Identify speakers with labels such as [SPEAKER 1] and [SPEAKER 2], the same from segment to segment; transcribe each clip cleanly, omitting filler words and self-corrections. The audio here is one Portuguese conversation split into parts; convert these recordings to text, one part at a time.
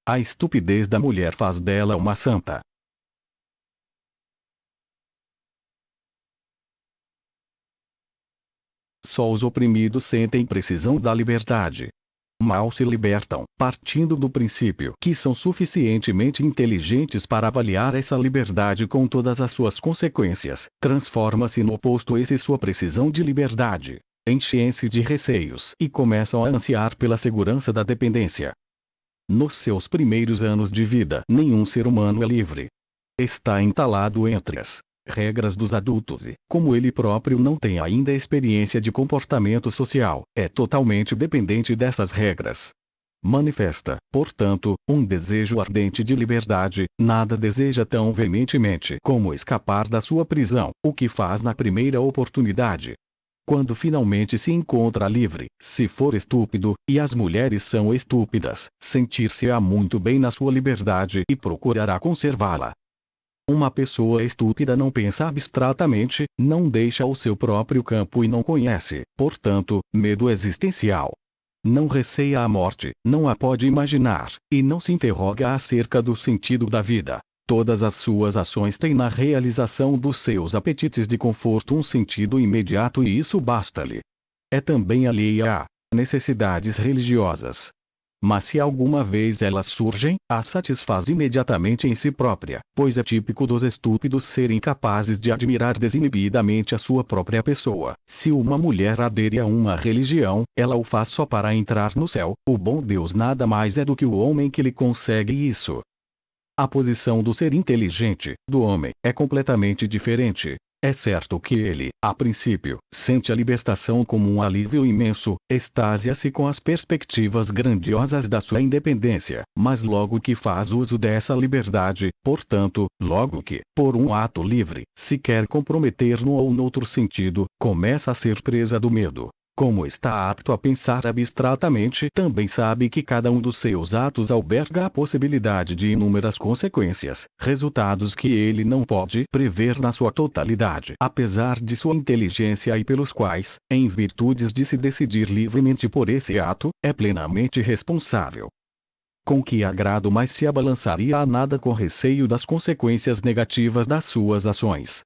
[SPEAKER 1] A estupidez da mulher faz dela uma santa. Só os oprimidos sentem precisão da liberdade. Mal se libertam, partindo do princípio que são suficientemente inteligentes para avaliar essa liberdade com todas as suas consequências, transforma-se no oposto esse sua precisão de liberdade. Enchem-se de receios e começam a ansiar pela segurança da dependência. Nos seus primeiros anos de vida, nenhum ser humano é livre. Está entalado entre as regras dos adultos e, como ele próprio não tem ainda experiência de comportamento social, é totalmente dependente dessas regras. Manifesta, portanto, um desejo ardente de liberdade, nada deseja tão veementemente como escapar da sua prisão, o que faz na primeira oportunidade. Quando finalmente se encontra livre, se for estúpido, e as mulheres são estúpidas, sentir-se-á muito bem na sua liberdade e procurará conservá-la. Uma pessoa estúpida não pensa abstratamente, não deixa o seu próprio campo e não conhece, portanto, medo existencial. Não receia a morte, não a pode imaginar, e não se interroga acerca do sentido da vida. Todas as suas ações têm na realização dos seus apetites de conforto um sentido imediato e isso basta-lhe. É também alheia a necessidades religiosas. Mas se alguma vez elas surgem, as satisfaz imediatamente em si própria, pois é típico dos estúpidos serem capazes de admirar desinibidamente a sua própria pessoa. Se uma mulher adere a uma religião, ela o faz só para entrar no céu, o bom Deus nada mais é do que o homem que lhe consegue isso. A posição do ser inteligente, do homem, é completamente diferente. É certo que ele, a princípio, sente a libertação como um alívio imenso, extasia-se com as perspectivas grandiosas da sua independência, mas logo que faz uso dessa liberdade, portanto, logo que, por um ato livre, se quer comprometer num ou noutro sentido, começa a ser presa do medo. Como está apto a pensar abstratamente, também sabe que cada um dos seus atos alberga a possibilidade de inúmeras consequências, resultados que ele não pode prever na sua totalidade, apesar de sua inteligência e pelos quais, em virtude de se decidir livremente por esse ato, é plenamente responsável. Com que agrado mais se abalançaria a nada com receio das consequências negativas das suas ações?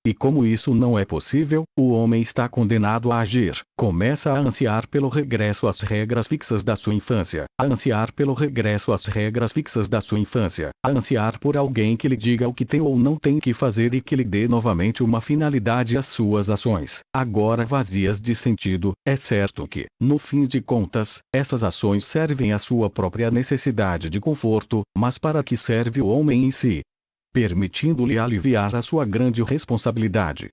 [SPEAKER 1] E como isso não é possível, o homem está condenado a agir, começa a ansiar pelo regresso às regras fixas da sua infância, a ansiar pelo regresso às regras fixas da sua infância, a ansiar por alguém que lhe diga o que tem ou não tem que fazer e que lhe dê novamente uma finalidade às suas ações, agora vazias de sentido. É certo que, no fim de contas, essas ações servem à sua própria necessidade de conforto, mas para que serve o homem em si? Permitindo-lhe aliviar a sua grande responsabilidade.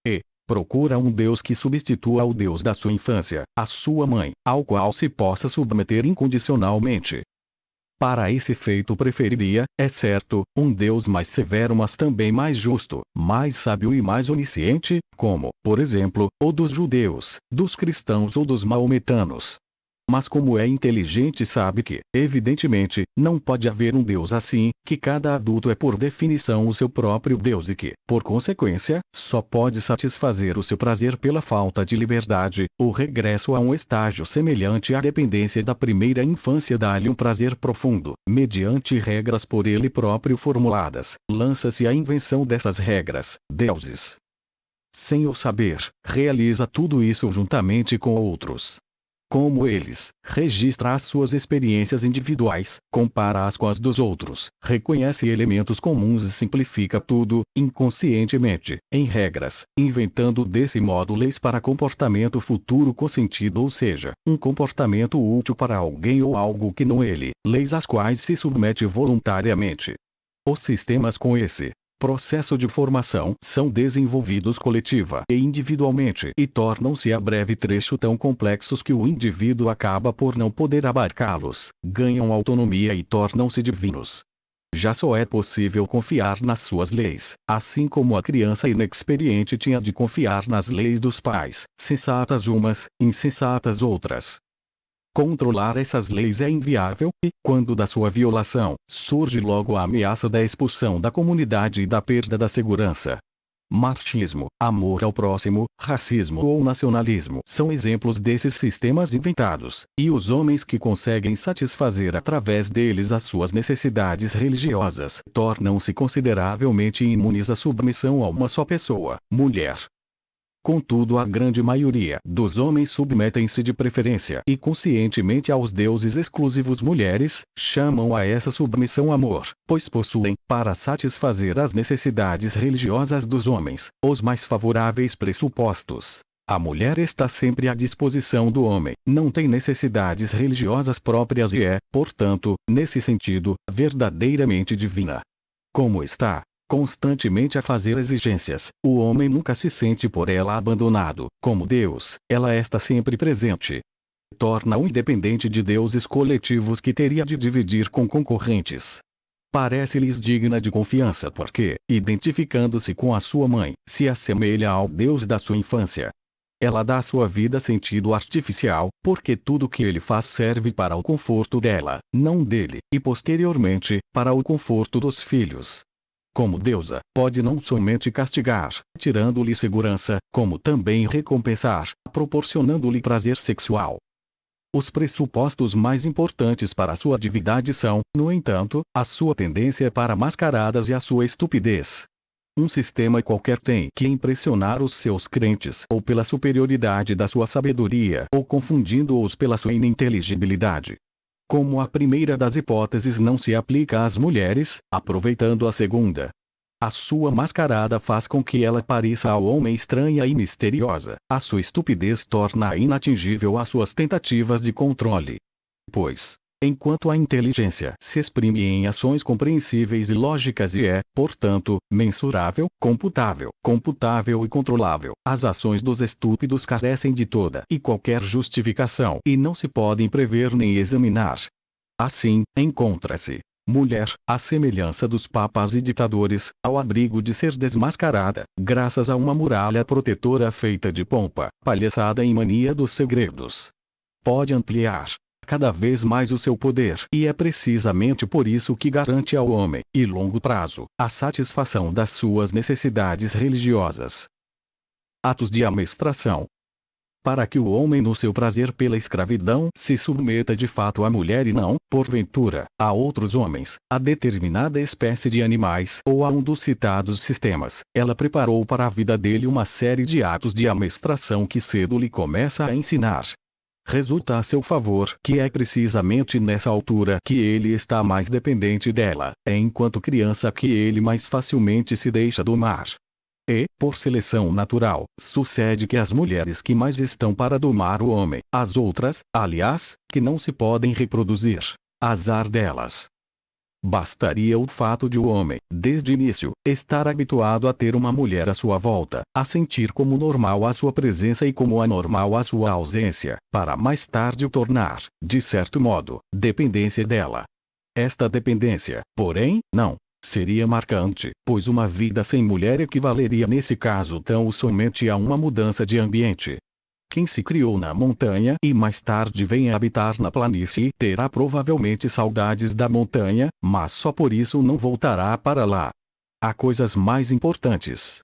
[SPEAKER 1] E procura um Deus que substitua ao Deus da sua infância, a sua mãe, ao qual se possa submeter incondicionalmente. Para esse feito preferiria, é certo, um Deus mais severo mas também mais justo, mais sábio e mais onisciente, como, por exemplo, o dos judeus, dos cristãos ou dos maometanos. Mas como é inteligente sabe que, evidentemente, não pode haver um Deus assim, que cada adulto é por definição o seu próprio Deus e que, por consequência, só pode satisfazer o seu prazer pela falta de liberdade. O regresso a um estágio semelhante à dependência da primeira infância dá-lhe um prazer profundo, mediante regras por ele próprio formuladas. Lança-se à invenção dessas regras, deuses. Sem o saber, realiza tudo isso juntamente com outros. Como eles, registra as suas experiências individuais, compara-as com as dos outros, reconhece elementos comuns e simplifica tudo, inconscientemente, em regras, inventando desse modo leis para comportamento futuro com sentido ou seja, um comportamento útil para alguém ou algo que não ele, leis às quais se submete voluntariamente. Os sistemas com esse processo de formação são desenvolvidos coletiva e individualmente e tornam-se a breve trecho tão complexos que o indivíduo acaba por não poder abarcá-los, ganham autonomia e tornam-se divinos. Já só é possível confiar nas suas leis, assim como a criança inexperiente tinha de confiar nas leis dos pais, sensatas umas, insensatas outras. Controlar essas leis é inviável, e, quando da sua violação, surge logo a ameaça da expulsão da comunidade e da perda da segurança. Machismo, amor ao próximo, racismo ou nacionalismo são exemplos desses sistemas inventados, e os homens que conseguem satisfazer através deles as suas necessidades religiosas tornam-se consideravelmente imunes à submissão a uma só pessoa, mulher. Contudo, a grande maioria dos homens submetem-se de preferência e conscientemente aos deuses exclusivos mulheres, chamam a essa submissão amor, pois possuem, para satisfazer as necessidades religiosas dos homens, os mais favoráveis pressupostos. A mulher está sempre à disposição do homem, não tem necessidades religiosas próprias e é, portanto, nesse sentido, verdadeiramente divina. Como está constantemente a fazer exigências, o homem nunca se sente por ela abandonado. Como Deus, ela está sempre presente. Torna-o independente de deuses coletivos que teria de dividir com concorrentes. Parece-lhes digna de confiança porque, identificando-se com a sua mãe, se assemelha ao Deus da sua infância. Ela dá à sua vida sentido artificial, porque tudo que ele faz serve para o conforto dela, não dele, e posteriormente, para o conforto dos filhos. Como deusa, pode não somente castigar, tirando-lhe segurança, como também recompensar, proporcionando-lhe prazer sexual. Os pressupostos mais importantes para a sua divindade são, no entanto, a sua tendência para mascaradas e a sua estupidez. Um sistema qualquer tem que impressionar os seus crentes ou pela superioridade da sua sabedoria ou confundindo-os pela sua ininteligibilidade. Como a primeira das hipóteses não se aplica às mulheres, aproveitando a segunda. A sua mascarada faz com que ela pareça ao homem estranha e misteriosa. A sua estupidez torna inatingível as suas tentativas de controle. Pois, enquanto a inteligência se exprime em ações compreensíveis e lógicas e é, portanto, mensurável, computável e controlável, as ações dos estúpidos carecem de toda e qualquer justificação e não se podem prever nem examinar. Assim, encontra-se mulher, à semelhança dos papas e ditadores, ao abrigo de ser desmascarada, graças a uma muralha protetora feita de pompa, palhaçada e mania dos segredos. Pode ampliar cada vez mais o seu poder e é precisamente por isso que garante ao homem, e longo prazo, a satisfação das suas necessidades religiosas. Atos de amestração. Para que o homem no seu prazer pela escravidão se submeta de fato à mulher e não, porventura, a outros homens, a determinada espécie de animais ou a um dos citados sistemas, ela preparou para a vida dele uma série de atos de amestração que cedo lhe começa a ensinar. Resulta a seu favor que é precisamente nessa altura que ele está mais dependente dela, é enquanto criança que ele mais facilmente se deixa domar. E, por seleção natural, sucede que as mulheres que mais estão para domar o homem, as outras, aliás, que não se podem reproduzir. Azar delas. Bastaria o fato de o homem, desde início, estar habituado a ter uma mulher à sua volta, a sentir como normal a sua presença e como anormal a sua ausência, para mais tarde o tornar, de certo modo, dependência dela. Esta dependência, porém, não seria marcante, pois uma vida sem mulher equivaleria nesse caso tão somente a uma mudança de ambiente. Quem se criou na montanha e mais tarde vem a habitar na planície terá provavelmente saudades da montanha, mas só por isso não voltará para lá. Há coisas mais importantes.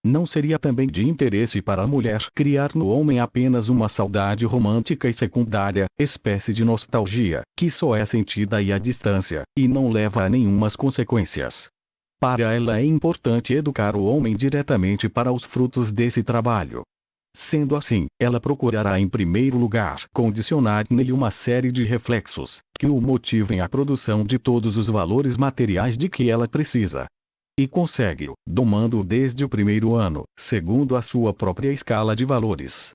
[SPEAKER 1] Não seria também de interesse para a mulher criar no homem apenas uma saudade romântica e secundária, espécie de nostalgia, que só é sentida à distância, e não leva a nenhumas consequências. Para ela é importante educar o homem diretamente para os frutos desse trabalho. Sendo assim, ela procurará em primeiro lugar condicionar nele uma série de reflexos, que o motivem à produção de todos os valores materiais de que ela precisa. E consegue-o, domando-o desde o primeiro ano, segundo a sua própria escala de valores.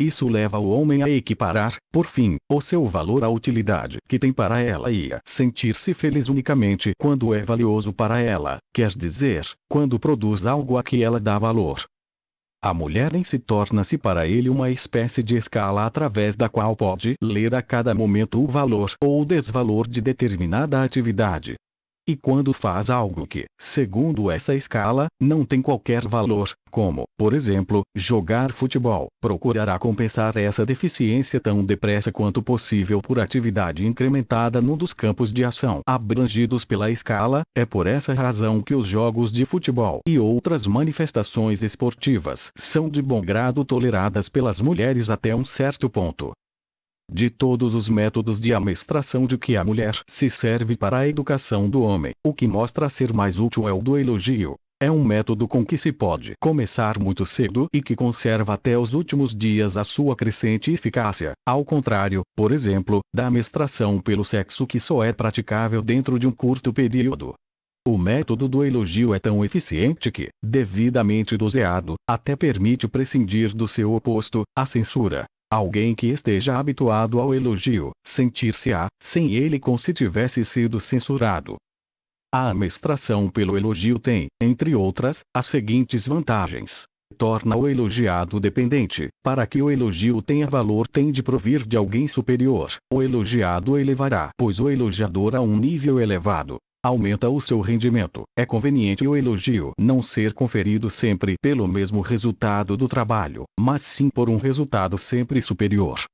[SPEAKER 1] Isso leva o homem a equiparar, por fim, o seu valor à utilidade que tem para ela e a sentir-se feliz unicamente quando é valioso para ela, quer dizer, quando produz algo a que ela dá valor. A mulher em si torna-se para ele uma espécie de escala através da qual pode ler a cada momento o valor ou o desvalor de determinada atividade. E quando faz algo que, segundo essa escala, não tem qualquer valor, como, por exemplo, jogar futebol, procurará compensar essa deficiência tão depressa quanto possível por atividade incrementada num dos campos de ação abrangidos pela escala. É por essa razão que os jogos de futebol e outras manifestações esportivas são de bom grado toleradas pelas mulheres até um certo ponto. De todos os métodos de amestração de que a mulher se serve para a educação do homem, o que mostra ser mais útil é o do elogio. É um método com que se pode começar muito cedo e que conserva até os últimos dias a sua crescente eficácia, ao contrário, por exemplo, da amestração pelo sexo que só é praticável dentro de um curto período. O método do elogio é tão eficiente que, devidamente doseado, até permite prescindir do seu oposto, a censura. Alguém que esteja habituado ao elogio, sentir-se-á, sem ele como se tivesse sido censurado. A amestração pelo elogio tem, entre outras, as seguintes vantagens. Torna o elogiado dependente. Para que o elogio tenha valor tem de provir de alguém superior. O elogiado elevará, pois o elogiador a um nível elevado. Aumenta o seu rendimento. É conveniente o elogio não ser conferido sempre pelo mesmo resultado do trabalho, mas sim por um resultado sempre superior.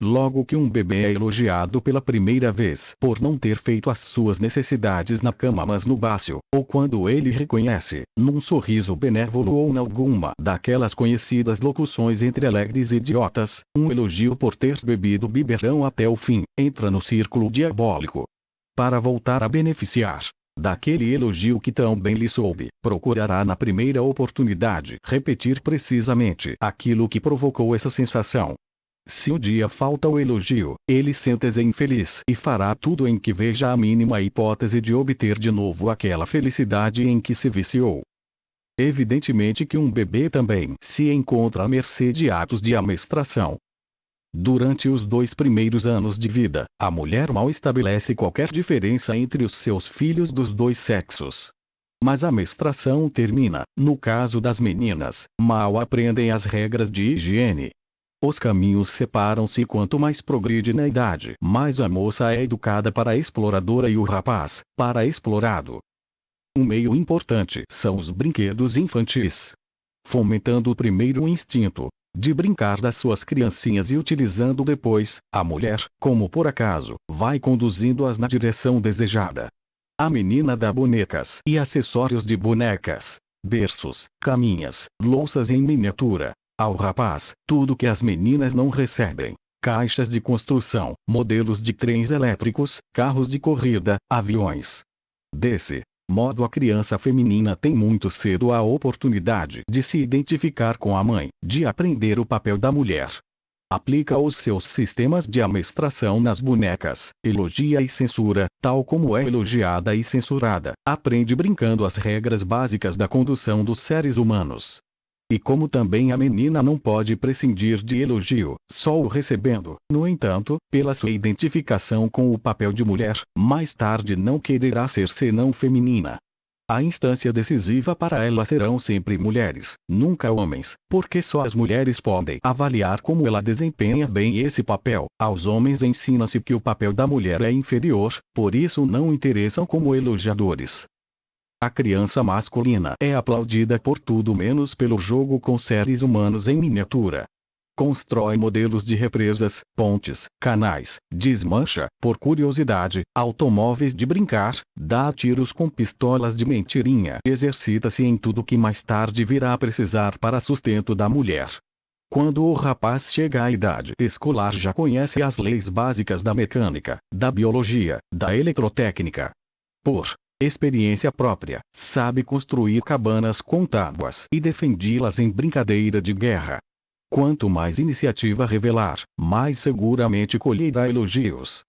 [SPEAKER 1] Logo que um bebê é elogiado pela primeira vez por não ter feito as suas necessidades na cama mas no bácio, ou quando ele reconhece, num sorriso benévolo ou em alguma daquelas conhecidas locuções entre alegres e idiotas, um elogio por ter bebido biberão até o fim, entra no círculo diabólico. Para voltar a beneficiar daquele elogio que tão bem lhe soube, procurará na primeira oportunidade repetir precisamente aquilo que provocou essa sensação. Se um dia falta o elogio, ele sente-se infeliz e fará tudo em que veja a mínima hipótese de obter de novo aquela felicidade em que se viciou. Evidentemente que um bebê também se encontra à mercê de atos de amestração. Durante os 2 primeiros anos de vida, a mulher mal estabelece qualquer diferença entre os seus filhos dos 2 sexos. Mas a menstruação termina, no caso das meninas, mal aprendem as regras de higiene. Os caminhos separam-se e quanto mais progride na idade, mais a moça é educada para a exploradora e o rapaz, para a explorado. Um meio importante são os brinquedos infantis. Fomentando o primeiro instinto de brincar das suas criancinhas e utilizando depois, a mulher, como por acaso, vai conduzindo-as na direção desejada. A menina dá bonecas e acessórios de bonecas, berços, caminhas, louças em miniatura. Ao rapaz, tudo que as meninas não recebem. Caixas de construção, modelos de trens elétricos, carros de corrida, aviões. Desse modo a criança feminina tem muito cedo a oportunidade de se identificar com a mãe, de aprender o papel da mulher. Aplica os seus sistemas de amestração nas bonecas, elogia e censura, tal como é elogiada e censurada. Aprende brincando as regras básicas da condução dos seres humanos. E como também a menina não pode prescindir de elogio, só o recebendo, no entanto, pela sua identificação com o papel de mulher, mais tarde não quererá ser senão feminina. A instância decisiva para ela serão sempre mulheres, nunca homens, porque só as mulheres podem avaliar como ela desempenha bem esse papel. Aos homens ensina-se que o papel da mulher é inferior, por isso não interessam como elogiadores. A criança masculina é aplaudida por tudo menos pelo jogo com seres humanos em miniatura. Constrói modelos de represas, pontes, canais, desmancha, por curiosidade, automóveis de brincar, dá tiros com pistolas de mentirinha. Exercita-se em tudo que mais tarde virá a precisar para sustento da mulher. Quando o rapaz chega à idade escolar já conhece as leis básicas da mecânica, da biologia, da eletrotécnica. Por experiência própria, sabe construir cabanas com tábuas e defendi-las em brincadeira de guerra. Quanto mais iniciativa revelar, mais seguramente colherá elogios.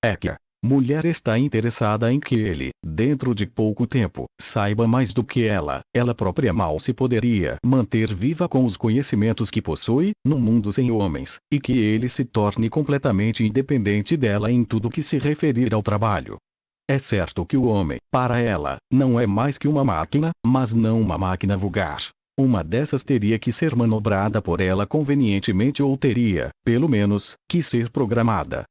[SPEAKER 1] É que a mulher está interessada em que ele, dentro de pouco tempo, saiba mais do que ela própria mal se poderia manter viva com os conhecimentos que possui, num mundo sem homens, e que ele se torne completamente independente dela em tudo que se referir ao trabalho. É certo que o homem, para ela, não é mais que uma máquina, mas não uma máquina vulgar. Uma dessas teria que ser manobrada por ela convenientemente ou teria, pelo menos, que ser programada.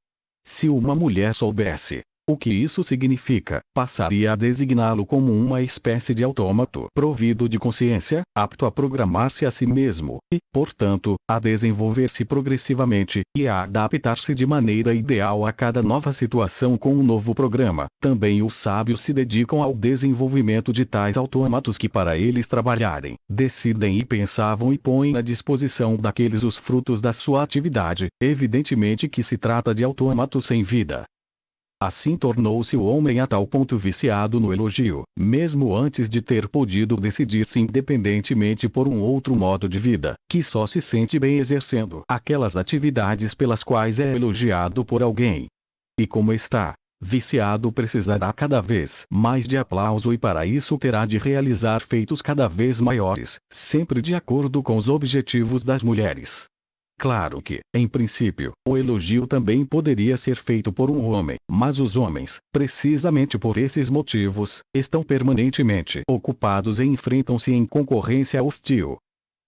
[SPEAKER 1] Se uma mulher soubesse O que isso significa? Passaria a designá-lo como uma espécie de autômato provido de consciência, apto a programar-se a si mesmo, e, portanto, a desenvolver-se progressivamente, e a adaptar-se de maneira ideal a cada nova situação com um novo programa. Também os sábios se dedicam ao desenvolvimento de tais autômatos que para eles trabalharem, decidem e pensavam e põem à disposição daqueles os frutos da sua atividade. Evidentemente que se trata de autômatos sem vida. Assim tornou-se o homem a tal ponto viciado no elogio, mesmo antes de ter podido decidir-se independentemente por um outro modo de vida, que só se sente bem exercendo aquelas atividades pelas quais é elogiado por alguém. E como está viciado, precisará cada vez mais de aplauso e para isso terá de realizar feitos cada vez maiores, sempre de acordo com os objetivos das mulheres. Claro que, em princípio, o elogio também poderia ser feito por um homem, mas os homens, precisamente por esses motivos, estão permanentemente ocupados e enfrentam-se em concorrência hostil.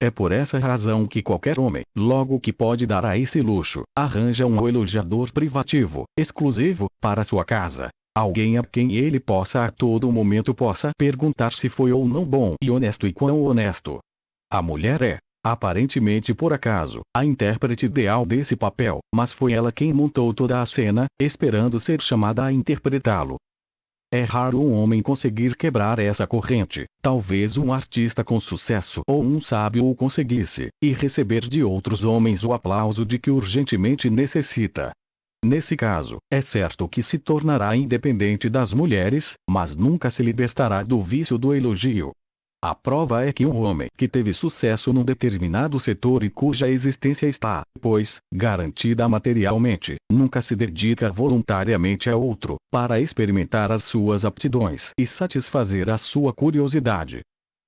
[SPEAKER 1] É por essa razão que qualquer homem, logo que pode dar a esse luxo, arranja um elogiador privativo, exclusivo, para sua casa. Alguém a quem ele possa a todo momento perguntar se foi ou não bom e honesto e quão honesto. A mulher é, aparentemente por acaso, a intérprete ideal desse papel, mas foi ela quem montou toda a cena, esperando ser chamada a interpretá-lo. É raro um homem conseguir quebrar essa corrente, talvez um artista com sucesso ou um sábio o conseguisse, e receber de outros homens o aplauso de que urgentemente necessita. Nesse caso, é certo que se tornará independente das mulheres, mas nunca se libertará do vício do elogio. A prova é que um homem que teve sucesso num determinado setor e cuja existência está, pois, garantida materialmente, nunca se dedica voluntariamente a outro, para experimentar as suas aptidões e satisfazer a sua curiosidade.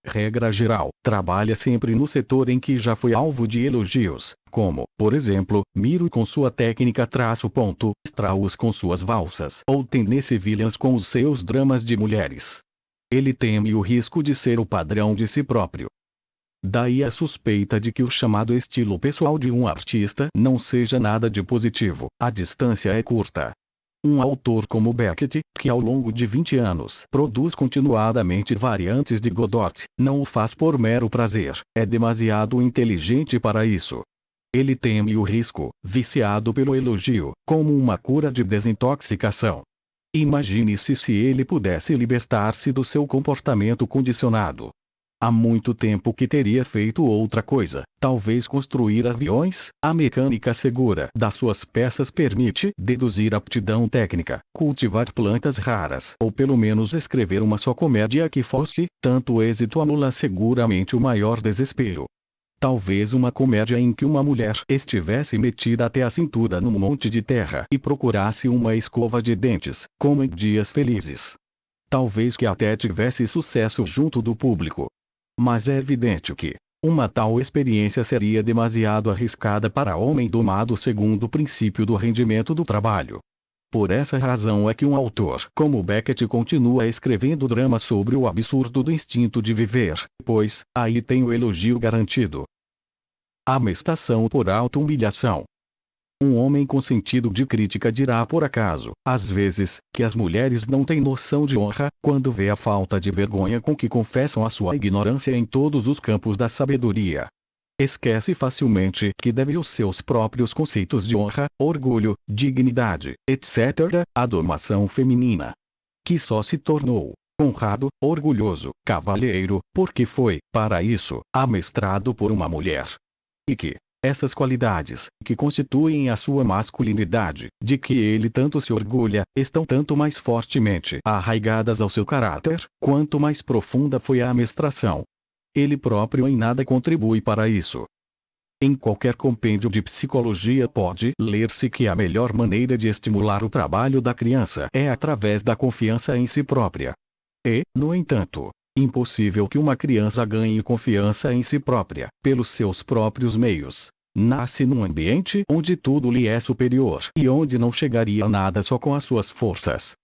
[SPEAKER 1] Regra geral, trabalha sempre no setor em que já foi alvo de elogios, como, por exemplo, Miro com sua técnica traço-ponto, Strauss com suas valsas ou Tennessee Williams com os seus dramas de mulheres. Ele teme o risco de ser o padrão de si próprio. Daí a suspeita de que o chamado estilo pessoal de um artista não seja nada de positivo. A distância é curta. Um autor como Beckett, que ao longo de 20 anos produz continuadamente variantes de Godot, não o faz por mero prazer, é demasiado inteligente para isso. Ele teme o risco, viciado pelo elogio, como uma cura de desintoxicação. Imagine-se se ele pudesse libertar-se do seu comportamento condicionado. Há muito tempo que teria feito outra coisa, talvez construir aviões. A mecânica segura das suas peças permite deduzir aptidão técnica, cultivar plantas raras ou pelo menos escrever uma só comédia que fosse, tanto êxito anula seguramente o maior desespero. Talvez uma comédia em que uma mulher estivesse metida até a cintura num monte de terra e procurasse uma escova de dentes, como em Dias Felizes. Talvez que até tivesse sucesso junto do público. Mas é evidente que uma tal experiência seria demasiado arriscada para homem domado segundo o princípio do rendimento do trabalho. Por essa razão é que um autor como Beckett continua escrevendo drama sobre o absurdo do instinto de viver, pois, aí tem o elogio garantido. Amestação por auto-humilhação. Um homem com sentido de crítica dirá por acaso, às vezes, que as mulheres não têm noção de honra, quando vê a falta de vergonha com que confessam a sua ignorância em todos os campos da sabedoria. Esquece facilmente que deve os seus próprios conceitos de honra, orgulho, dignidade, etc., à domação feminina. Que só se tornou honrado, orgulhoso, cavalheiro, porque foi, para isso, amestrado por uma mulher. E que essas qualidades, que constituem a sua masculinidade, de que ele tanto se orgulha, estão tanto mais fortemente arraigadas ao seu caráter, quanto mais profunda foi a amestração. Ele próprio em nada contribui para isso. Em qualquer compêndio de psicologia pode ler-se que a melhor maneira de estimular o trabalho da criança é através da confiança em si própria. E, no entanto, impossível que uma criança ganhe confiança em si própria, pelos seus próprios meios. Nasce num ambiente onde tudo lhe é superior e onde não chegaria a nada só com as suas forças.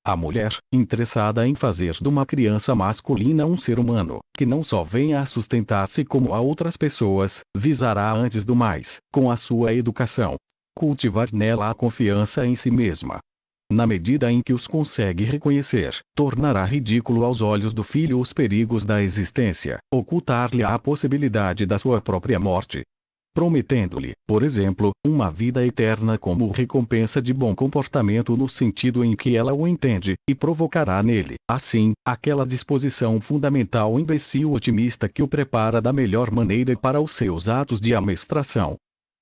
[SPEAKER 1] A mulher, interessada em fazer de uma criança masculina um ser humano, que não só venha a sustentar-se como a outras pessoas, visará antes do mais, com a sua educação, cultivar nela a confiança em si mesma. Na medida em que os consegue reconhecer, tornará ridículo aos olhos do filho os perigos da existência, ocultar-lhe a possibilidade da sua própria morte, prometendo-lhe, por exemplo, uma vida eterna como recompensa de bom comportamento no sentido em que ela o entende, e provocará nele, assim, aquela disposição fundamental imbecil otimista que o prepara da melhor maneira para os seus atos de amestração.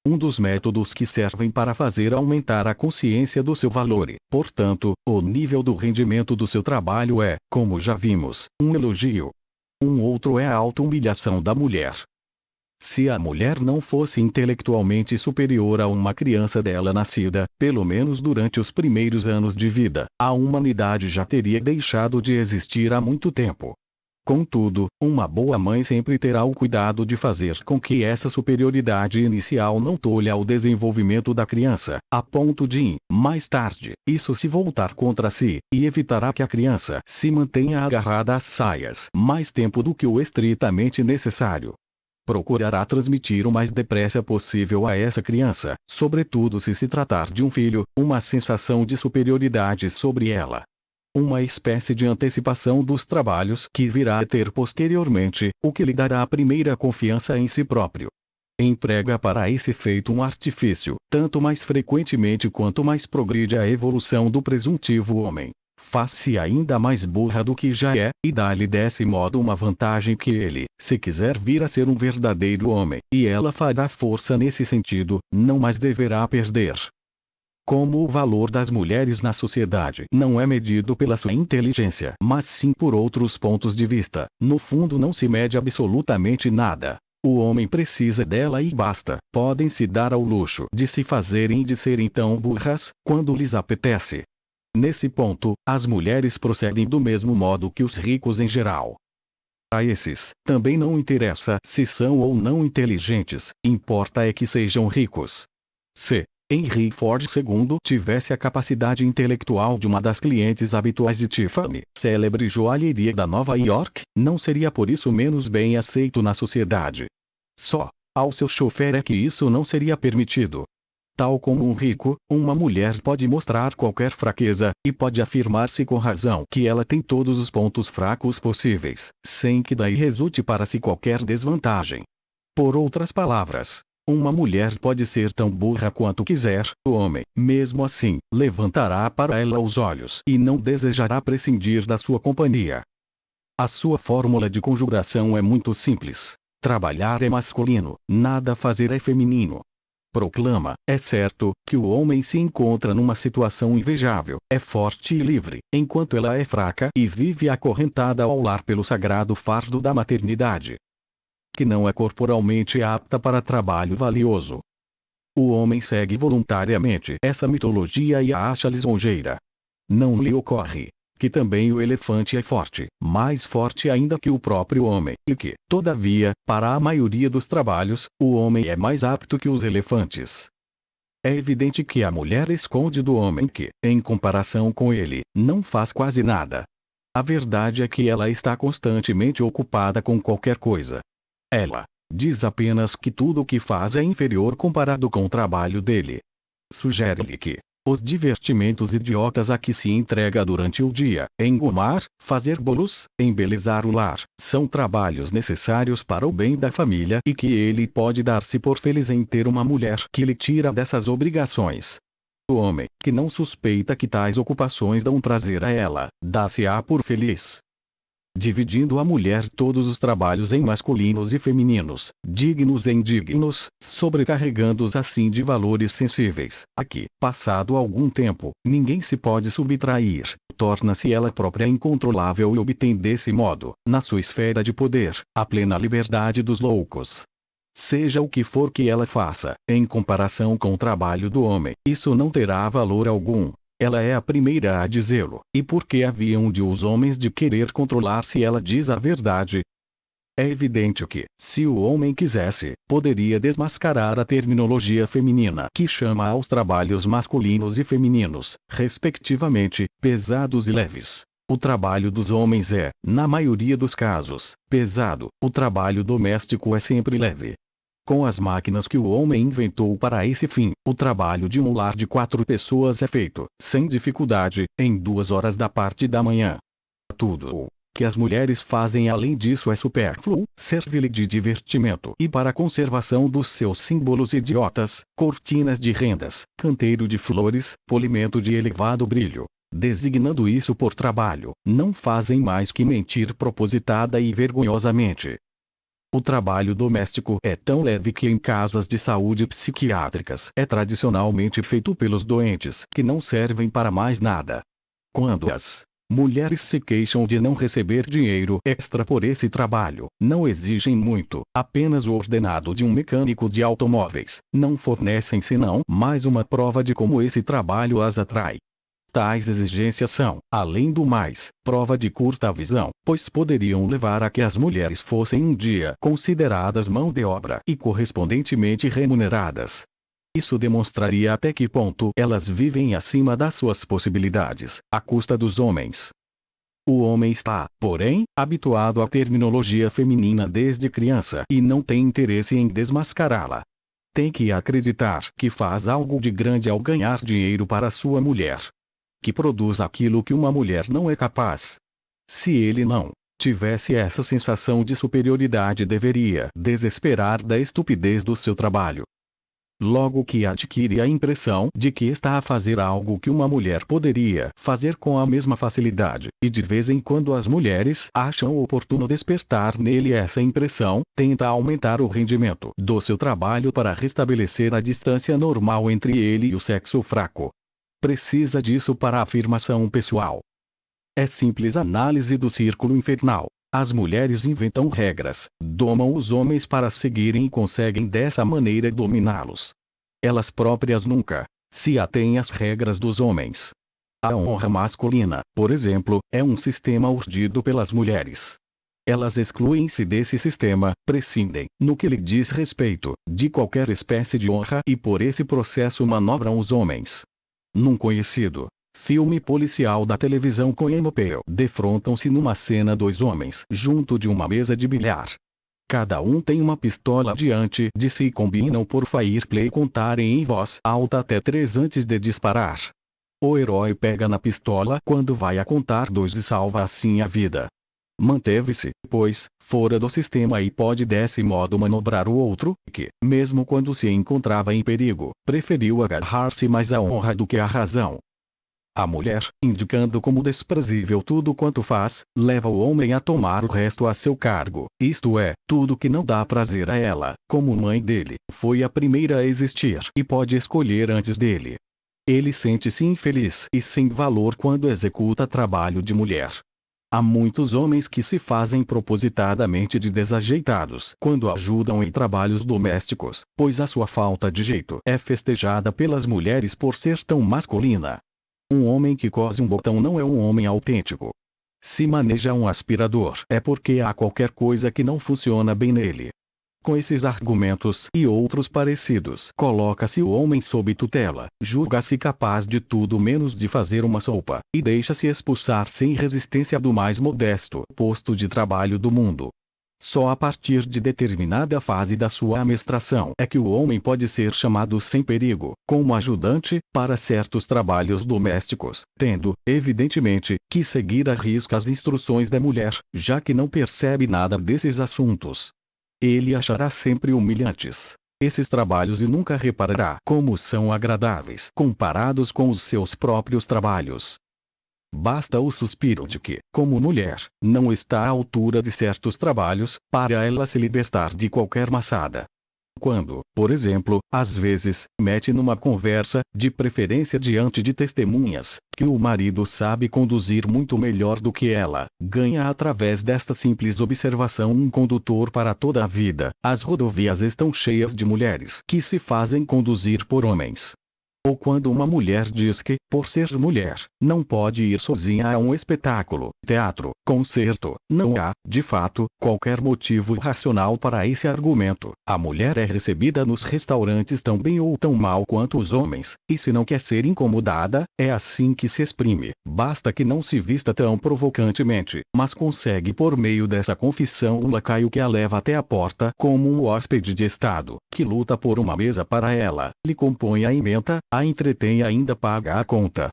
[SPEAKER 1] Um dos métodos que servem para fazer aumentar a consciência do seu valor e, portanto, o nível do rendimento do seu trabalho é, como já vimos, um elogio. Um outro é a auto-humilhação da mulher. Se a mulher não fosse intelectualmente superior a uma criança dela nascida, pelo menos durante os primeiros anos de vida, a humanidade já teria deixado de existir há muito tempo. Contudo, uma boa mãe sempre terá o cuidado de fazer com que essa superioridade inicial não tolha o desenvolvimento da criança, a ponto de, mais tarde, isso se voltar contra si, e evitará que a criança se mantenha agarrada às saias mais tempo do que o estritamente necessário. Procurará transmitir o mais depressa possível a essa criança, sobretudo se tratar de um filho, uma sensação de superioridade sobre ela. Uma espécie de antecipação dos trabalhos que virá a ter posteriormente, o que lhe dará a primeira confiança em si próprio. Emprega para esse efeito um artifício, tanto mais frequentemente quanto mais progride a evolução do presuntivo homem. Faz-se ainda mais burra do que já é, e dá-lhe desse modo uma vantagem que ele, se quiser vir a ser um verdadeiro homem, e ela fará força nesse sentido, não mais deverá perder. Como o valor das mulheres na sociedade não é medido pela sua inteligência, mas sim por outros pontos de vista, no fundo não se mede absolutamente nada. O homem precisa dela e basta. Podem se dar ao luxo de se fazerem e de serem tão burras, quando lhes apetece. Nesse ponto, as mulheres procedem do mesmo modo que os ricos em geral. A esses, também não interessa se são ou não inteligentes, importa é que sejam ricos. Se Henry Ford II tivesse a capacidade intelectual de uma das clientes habituais de Tiffany, célebre joalheria da Nova York, não seria por isso menos bem aceito na sociedade. Só ao seu chofer é que isso não seria permitido. Tal como um rico, uma mulher pode mostrar qualquer fraqueza, e pode afirmar-se com razão que ela tem todos os pontos fracos possíveis, sem que daí resulte para si qualquer desvantagem. Por outras palavras, uma mulher pode ser tão burra quanto quiser, o homem, mesmo assim, levantará para ela os olhos e não desejará prescindir da sua companhia. A sua fórmula de conjugação é muito simples. Trabalhar é masculino, nada fazer é feminino. Proclama, é certo, que o homem se encontra numa situação invejável, é forte e livre, enquanto ela é fraca e vive acorrentada ao lar pelo sagrado fardo da maternidade, que não é corporalmente apta para trabalho valioso. O homem segue voluntariamente essa mitologia e a acha lisonjeira. Não lhe ocorre que também o elefante é forte, mais forte ainda que o próprio homem, e que, todavia, para a maioria dos trabalhos, o homem é mais apto que os elefantes. É evidente que a mulher esconde do homem que, em comparação com ele, não faz quase nada. A verdade é que ela está constantemente ocupada com qualquer coisa. Ela diz apenas que tudo o que faz é inferior comparado com o trabalho dele. Sugere-lhe que os divertimentos idiotas a que se entrega durante o dia, engomar, fazer bolos, embelezar o lar, são trabalhos necessários para o bem da família e que ele pode dar-se por feliz em ter uma mulher que lhe tira dessas obrigações. O homem, que não suspeita que tais ocupações dão prazer a ela, dá-se-á por feliz, dividindo a mulher todos os trabalhos em masculinos e femininos, dignos e indignos, sobrecarregando-os assim de valores sensíveis, a que, passado algum tempo, ninguém se pode subtrair, torna-se ela própria incontrolável e obtém desse modo, na sua esfera de poder, a plena liberdade dos loucos. Seja o que for que ela faça, em comparação com o trabalho do homem, isso não terá valor algum. Ela é a primeira a dizê-lo, e por que haviam de os homens de querer controlar se ela diz a verdade? É evidente que, se o homem quisesse, poderia desmascarar a terminologia feminina que chama aos trabalhos masculinos e femininos, respectivamente, pesados e leves. O trabalho dos homens é, na maioria dos casos, pesado, o trabalho doméstico é sempre leve. Com as máquinas que o homem inventou para esse fim, o trabalho de um lar de 4 pessoas é feito, sem dificuldade, em 2 horas da parte da manhã. Tudo o que as mulheres fazem além disso é supérfluo, serve-lhe de divertimento e para a conservação dos seus símbolos idiotas, cortinas de rendas, canteiro de flores, polimento de elevado brilho. Designando isso por trabalho, não fazem mais que mentir propositada e vergonhosamente. O trabalho doméstico é tão leve que em casas de saúde psiquiátricas é tradicionalmente feito pelos doentes que não servem para mais nada. Quando as mulheres se queixam de não receber dinheiro extra por esse trabalho, não exigem muito, apenas o ordenado de um mecânico de automóveis, não fornecem senão mais uma prova de como esse trabalho as atrai. Tais exigências são, além do mais, prova de curta visão, pois poderiam levar a que as mulheres fossem um dia consideradas mão de obra e correspondentemente remuneradas. Isso demonstraria até que ponto elas vivem acima das suas possibilidades, à custa dos homens. O homem está, porém, habituado à terminologia feminina desde criança e não tem interesse em desmascará-la. Tem que acreditar que faz algo de grande ao ganhar dinheiro para sua mulher. Que produz aquilo que uma mulher não é capaz. Se ele não tivesse essa sensação de superioridade, deveria desesperar da estupidez do seu trabalho. Logo que adquire a impressão de que está a fazer algo que uma mulher poderia fazer com a mesma facilidade, e de vez em quando as mulheres acham oportuno despertar nele essa impressão, tenta aumentar o rendimento do seu trabalho para restabelecer a distância normal entre ele e o sexo fraco. Precisa disso para a afirmação pessoal. É simples análise do círculo infernal. As mulheres inventam regras, domam os homens para seguirem e conseguem dessa maneira dominá-los. Elas próprias nunca se atêm às regras dos homens. A honra masculina, por exemplo, é um sistema urdido pelas mulheres. Elas excluem-se desse sistema, prescindem, no que lhe diz respeito, de qualquer espécie de honra e por esse processo manobram os homens. Num conhecido filme policial da televisão Coen-Peel, defrontam-se numa cena 2 homens junto de uma mesa de bilhar. Cada um tem uma pistola diante de si e combinam por fair play contarem em voz alta até 3 antes de disparar. O herói pega na pistola quando vai a contar 2 e salva assim a vida. Manteve-se, pois, fora do sistema e pode desse modo manobrar o outro, que, mesmo quando se encontrava em perigo, preferiu agarrar-se mais à honra do que à razão. A mulher, indicando como desprezível tudo quanto faz, leva o homem a tomar o resto a seu cargo, isto é, tudo que não dá prazer a ela, como mãe dele, foi a primeira a existir e pode escolher antes dele. Ele sente-se infeliz e sem valor quando executa trabalho de mulher. Há muitos homens que se fazem propositadamente de desajeitados quando ajudam em trabalhos domésticos, pois a sua falta de jeito é festejada pelas mulheres por ser tão masculina. Um homem que cose um botão não é um homem autêntico. Se maneja um aspirador, é porque há qualquer coisa que não funciona bem nele. Com esses argumentos e outros parecidos, coloca-se o homem sob tutela, julga-se capaz de tudo menos de fazer uma sopa, e deixa-se expulsar sem resistência do mais modesto posto de trabalho do mundo. Só a partir de determinada fase da sua amestração é que o homem pode ser chamado sem perigo, como ajudante, para certos trabalhos domésticos, tendo, evidentemente, que seguir à risca as instruções da mulher, já que não percebe nada desses assuntos. Ele achará sempre humilhantes esses trabalhos e nunca reparará como são agradáveis comparados com os seus próprios trabalhos. Basta o suspiro de que, como mulher, não está à altura de certos trabalhos, para ela se libertar de qualquer maçada. Quando, por exemplo, às vezes, mete numa conversa, de preferência diante de testemunhas, que o marido sabe conduzir muito melhor do que ela, ganha através desta simples observação um condutor para toda a vida. As rodovias estão cheias de mulheres que se fazem conduzir por homens. Ou quando uma mulher diz que, por ser mulher, não pode ir sozinha a um espetáculo, teatro, concerto, não há, de fato, qualquer motivo racional para esse argumento. A mulher é recebida nos restaurantes tão bem ou tão mal quanto os homens, e se não quer ser incomodada, é assim que se exprime. Basta que não se vista tão provocantemente, mas consegue por meio dessa confissão um lacaio que a leva até a porta como um hóspede de estado, que luta por uma mesa para ela, lhe compõe a emenda, a entretém e ainda paga a conta.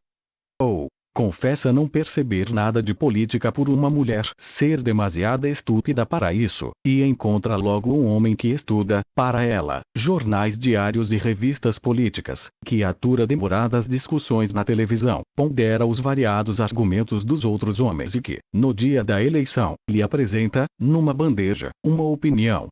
[SPEAKER 1] Ou, confessa não perceber nada de política por uma mulher ser demasiada estúpida para isso, e encontra logo um homem que estuda, para ela, jornais diários e revistas políticas, que atura demoradas discussões na televisão, pondera os variados argumentos dos outros homens e que, no dia da eleição, lhe apresenta, numa bandeja, uma opinião.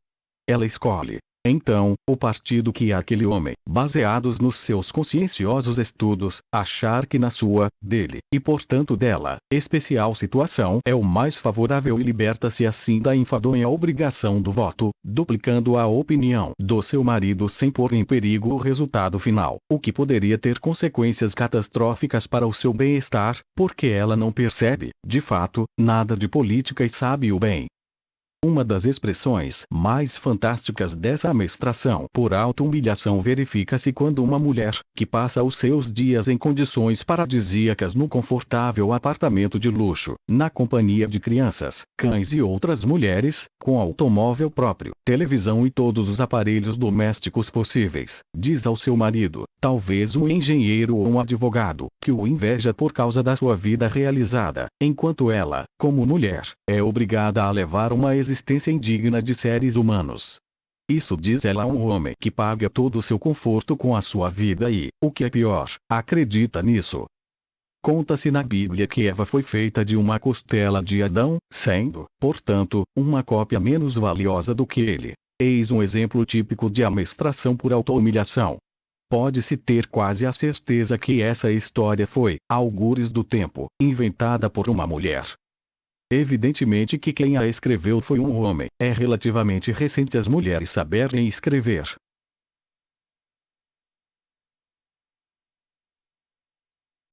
[SPEAKER 1] Ela escolhe, então, o partido que aquele homem, baseados nos seus conscienciosos estudos, achar que na sua, dele, e portanto dela, especial situação é o mais favorável e liberta-se assim da enfadonha obrigação do voto, duplicando a opinião do seu marido sem pôr em perigo o resultado final, o que poderia ter consequências catastróficas para o seu bem-estar, porque ela não percebe, de fato, nada de política e sabe o bem. Uma das expressões mais fantásticas dessa amestração por auto-humilhação verifica-se quando uma mulher, que passa os seus dias em condições paradisíacas no confortável apartamento de luxo, na companhia de crianças, cães e outras mulheres, com automóvel próprio, televisão e todos os aparelhos domésticos possíveis, diz ao seu marido, talvez um engenheiro ou um advogado, que o inveja por causa da sua vida realizada, enquanto ela, como mulher, é obrigada a levar uma existência indigna de seres humanos. Isso diz ela a um homem que paga todo o seu conforto com a sua vida e, o que é pior, acredita nisso. Conta-se na Bíblia que Eva foi feita de uma costela de Adão, sendo, portanto, uma cópia menos valiosa do que ele. Eis um exemplo típico de amestração por auto-humilhação. Pode-se ter quase a certeza que essa história foi, algures do tempo, inventada por uma mulher. Evidentemente que quem a escreveu foi um homem. É relativamente recente as mulheres saberem escrever,